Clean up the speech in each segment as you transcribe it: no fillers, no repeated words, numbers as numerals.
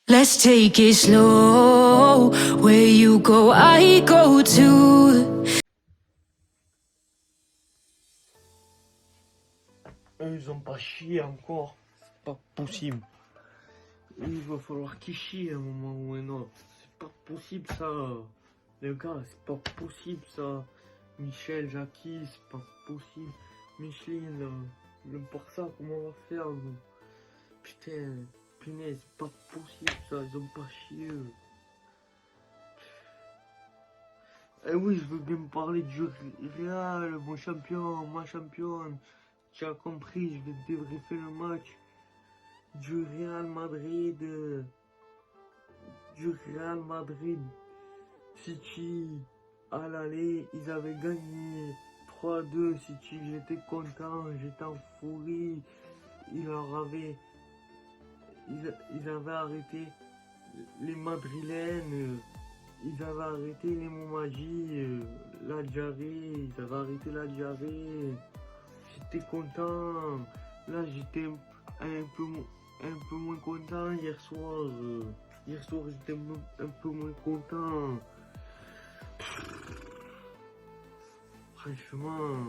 Let's take it slow. Where you go, I go too. Ils ont pas chié encore, c'est pas possible. Il va falloir qu'ils chient à un moment ou un autre. C'est pas possible ça. Les gars, c'est pas possible ça. Michel, Jackie, c'est pas possible. Micheline, le Barça, comment on va faire nous? Putain, punaise, c'est pas possible ça, ils ont pas chié. Eh oui, je veux bien me parler du Real, mon champion, ma championne. Tu as compris, je vais débriefer le match du Real Madrid. City à l'aller, ils avaient gagné 3-2. City, j'étais content, j'étais en folie. Ils avaient arrêté les Madrilènes. Ils avaient arrêté les Moumagi, la diarrhée, ils avaient arrêté la diarrhée. J'étais content. Là, j'étais un peu moins content hier soir. Hier soir, j'étais un peu moins content. Franchement,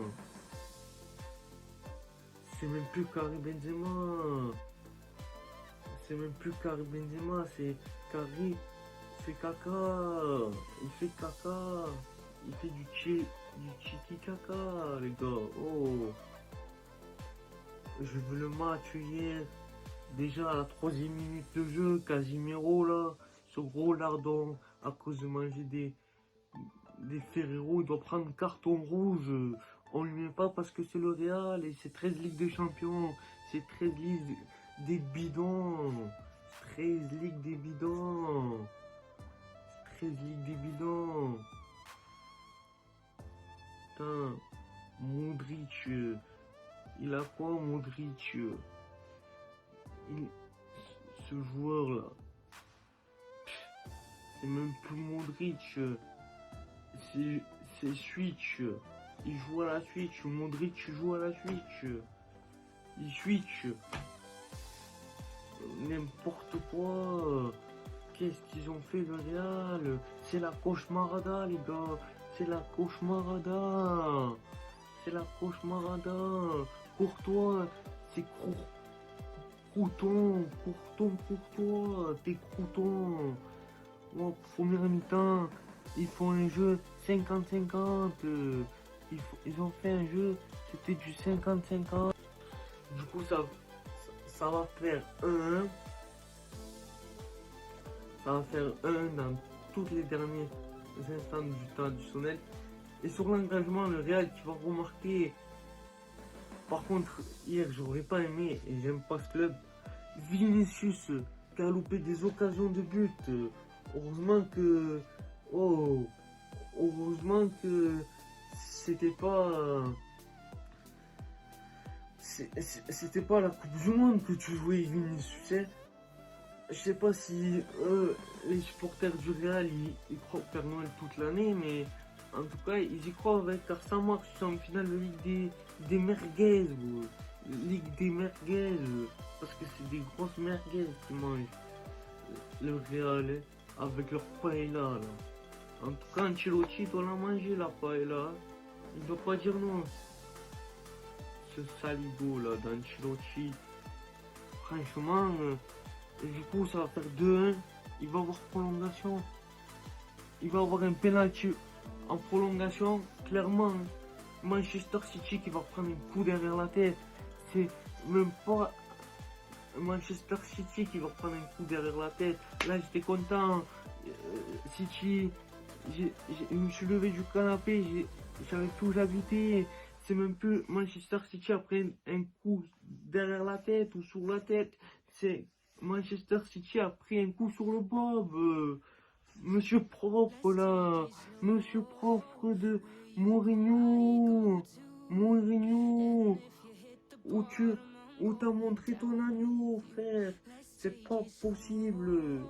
c'est même plus Karim Benzema. C'est même plus Karim Benzema, c'est Karim. Il fait caca, il fait caca, il fait du chiki caca, les gars. Oh, j'ai vu le match hier, déjà à la 3e minute de jeu, Casimiro là, ce gros lardon, à cause de manger des Ferrero, il doit prendre carton rouge. On lui met pas parce que c'est le Real et c'est 13 Ligues des Champions, c'est 13 Ligues des bidons, 13 Ligues des bidons. 13 Ligues des bidons. Putain, Modric, il a quoi Modric? Ce joueur là, c'est même plus Modric, c'est Switch. Il joue à la Switch, Modric joue à la Switch. Il switch. N'importe quoi. Qu'est-ce qu'ils ont fait le Real? C'est la cauchemarada les gars. C'est la cauchemarada. C'est la cauchemarada. Courtois, c'est crouton. T'es crouton. Oh, première mi-temps, ils font un jeu 50-50. Ils ont fait un jeu, c'était du 50-50. Du coup, ça va faire 1-1. Ça va faire 1 dans tous les derniers instants du temps additionnel. Et sur l'engagement, le Real qui va remarquer. Par contre, hier, j'aurais pas aimé, et j'aime pas ce club, Vinicius qui a loupé des occasions de but. Heureusement que. Oh! Heureusement que c'était pas. C'était pas la Coupe du Monde que tu jouais, Vinicius. Hein. Je sais pas si les supporters du Real ils croient au Père Noël toute l'année, mais en tout cas ils y croient avec car ça marche en finale de Ligue des merguez, Ligue des merguez, parce que c'est des grosses merguez qui mangent le Real hein, avec leur paella là. En tout cas Ancelotti doit la manger la paella, il doit pas dire non. Ce saligo là d'Ancelotti, franchement. Du coup, ça va faire 2-1. Il va y avoir prolongation. Il va y avoir un penalty en prolongation. Clairement, Manchester City qui va prendre un coup derrière la tête. C'est même pas Manchester City qui va prendre un coup derrière la tête. Là, j'étais content. City, je me suis levé du canapé. J'avais tout j'habitais. C'est même plus Manchester City après un coup derrière la tête ou sur la tête. C'est Manchester City a pris un coup sur le bob. Monsieur propre là. Monsieur propre de Mourinho. Où t'as montré ton agneau, frère. C'est pas possible.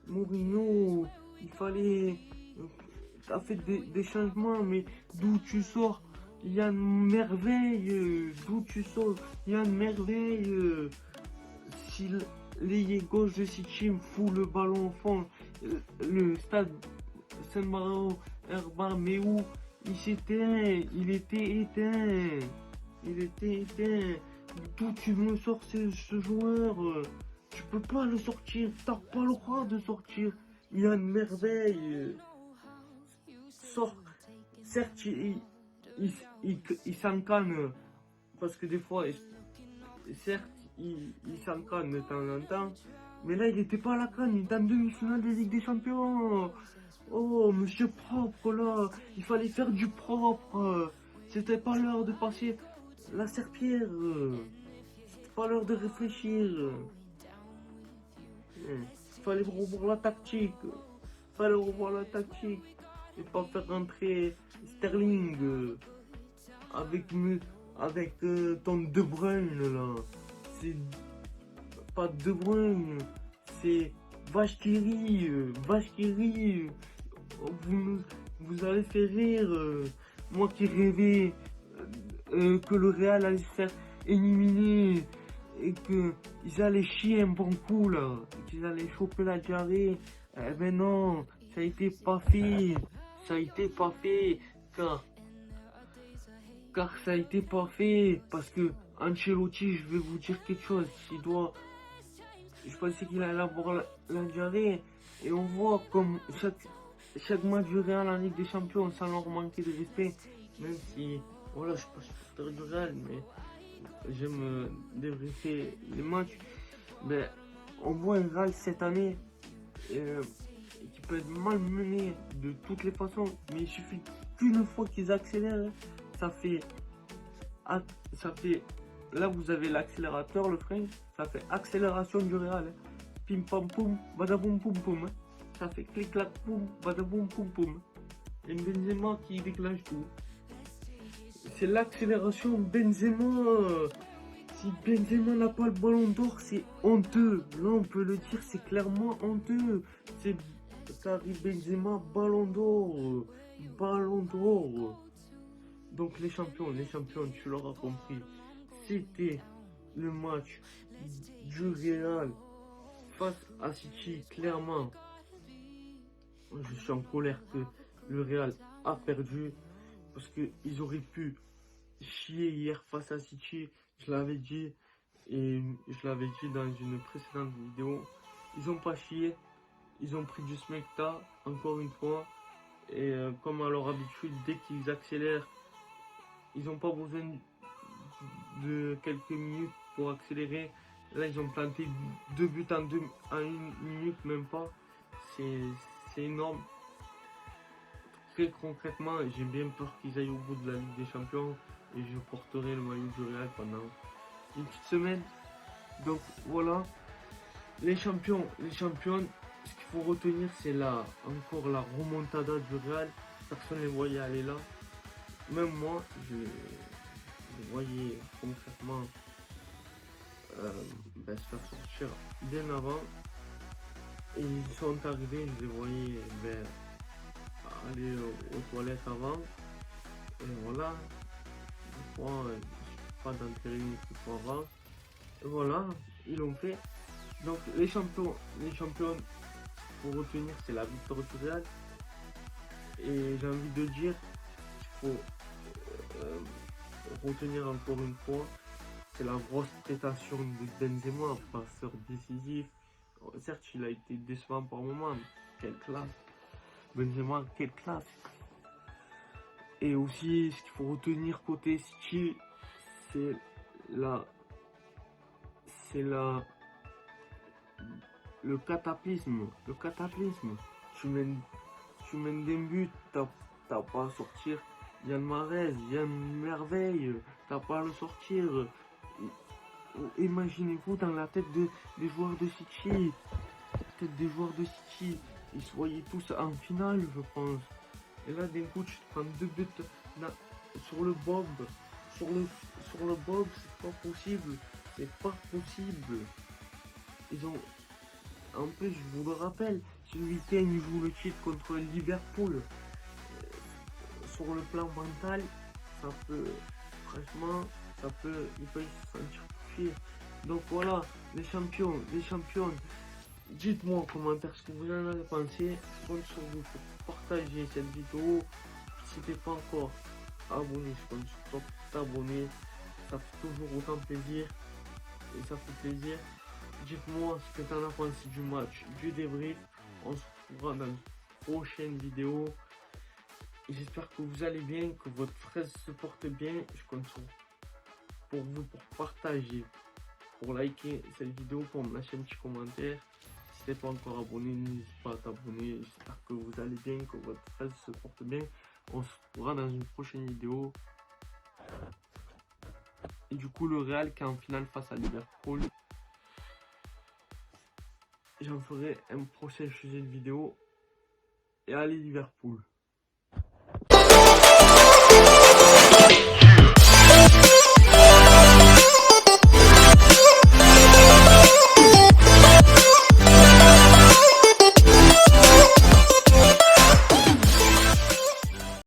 Mourinho, il fallait. T'as fait des changements, mais d'où tu sors Yann Merveille. D'où tu sors Yann Merveille. l'ailier gauche de City me fout le ballon au fond. Le stade Saint-Mario Herbarméou, il s'éteint, il était éteint. Il était éteint. D'où tu me sors ce joueur? Tu peux pas le sortir, t'as pas le droit de sortir. Il y a une merveille. Sort. Certes, il s'encane. Parce que des fois, certes, il s'encane de temps en temps. Mais là, il était pas à la canne, il était en demi-finale des Ligues des Champions. Oh, monsieur propre, là. Il fallait faire du propre. C'était pas l'heure de passer la serpillère. C'était pas l'heure de réfléchir. Fallait revoir la tactique. Fallait revoir la tactique. Et pas faire rentrer Sterling avec ton De Bruyne là. C'est pas De Bruyne, c'est Vache-qui-rit, Vache-qui-rit. Vous allez faire rire. Moi qui rêvais que le Real allait se faire éliminer et qu'ils allaient chier un bon coup là, qu'ils allaient choper la diarrhée. Eh ben non, ça a été pas fait. Ça a été pas fait car ça a été pas fait parce que Ancelotti, je vais vous dire quelque chose, je pensais qu'il allait avoir la diarrhée et on voit comme chaque match du Real en Ligue des Champions sans leur manquer de respect, même si voilà, je suis pas supporter du Real mais j'aime débriefer les matchs, mais on voit un Real cette année qui peut être malmené de toutes les façons, mais il suffit qu'une fois qu'ils accélèrent, ça fait, là vous avez l'accélérateur, le frein, ça fait accélération du Real, hein. Pim pam poum, badaboum poum poum, hein. Ça fait clic clac poum, badaboum poum poum. Et Benzema qui déclenche tout. C'est l'accélération Benzema. Si Benzema n'a pas le ballon d'or, c'est honteux. Là on peut le dire, c'est clairement honteux. C'est Karim Benzema, ballon d'or. Ballon d'or. Donc les champions, tu l'auras compris. C'était le match du Real face à City, clairement. Je suis en colère que le Real a perdu parce qu'ils auraient pu chier hier face à City. Je l'avais dit et je l'avais dit dans une précédente vidéo. Ils ont pas chié, ils ont pris du smecta encore une fois. Et comme à leur habitude, dès qu'ils accélèrent, ils n'ont pas besoin de quelques minutes pour accélérer. Là, ils ont planté 2 buts en 1 minute, même pas. C'est énorme. Très concrètement, j'ai bien peur qu'ils aillent au bout de la Ligue des Champions. Et je porterai le maillot du Real pendant une petite semaine. Donc voilà. Les champions, ce qu'il faut retenir, c'est encore la remontada du Real. Personne ne les voyait aller là. Même moi, je voyais concrètement se faire sortir bien avant. Et ils sont arrivés, je les voyais aller aux toilettes avant. Et voilà. Des fois, je suis pas d'enterrer une équipe avant. Et voilà, ils l'ont fait. Donc les champions, pour retenir, c'est la victoire du Real. Et j'ai envie de dire qu'il faut retenir encore une fois, c'est la grosse prestation de Benzema, passeur décisif. Certes, il a été décevant par moment, mais quelle classe. Benzema, quelle classe. Et aussi, ce qu'il faut retenir côté City, c'est le cataclysme. Tu mènes des buts, t'as pas à sortir Yann Marez, Yann Merveille, t'as pas à le sortir. Imaginez-vous dans la tête des joueurs de City. Ils se voyaient tous en finale, je pense. Et là, d'un coup, tu te prends 2 buts sur le bob. Sur le bob, c'est pas possible. En plus, je vous le rappelle, ce week-end, ils jouent le titre contre Liverpool. Sur le plan mental, il peut se sentir touché. Donc voilà, les champions, dites-moi en commentaire ce que vous en avez pensé. Je compte sur vous pour partager cette vidéo. Si t'es pas encore abonné, je compte sur toi pour t'abonner. Ça fait toujours autant plaisir. Et ça fait plaisir. Dites-moi ce que t'en as pensé du match, du débrief. On se retrouvera dans une prochaine vidéo. J'espère que vous allez bien, que votre fraise se porte bien. Je compte sur pour vous pour partager, pour liker cette vidéo, pour me lâcher un petit commentaire. Si t'es pas encore abonné, n'hésite pas à t'abonner. J'espère que vous allez bien, que votre fraise se porte bien. On se retrouvera dans une prochaine vidéo. Et du coup, le Real qui est en finale face à Liverpool. J'en ferai un prochain sujet de vidéo. Et allez Liverpool.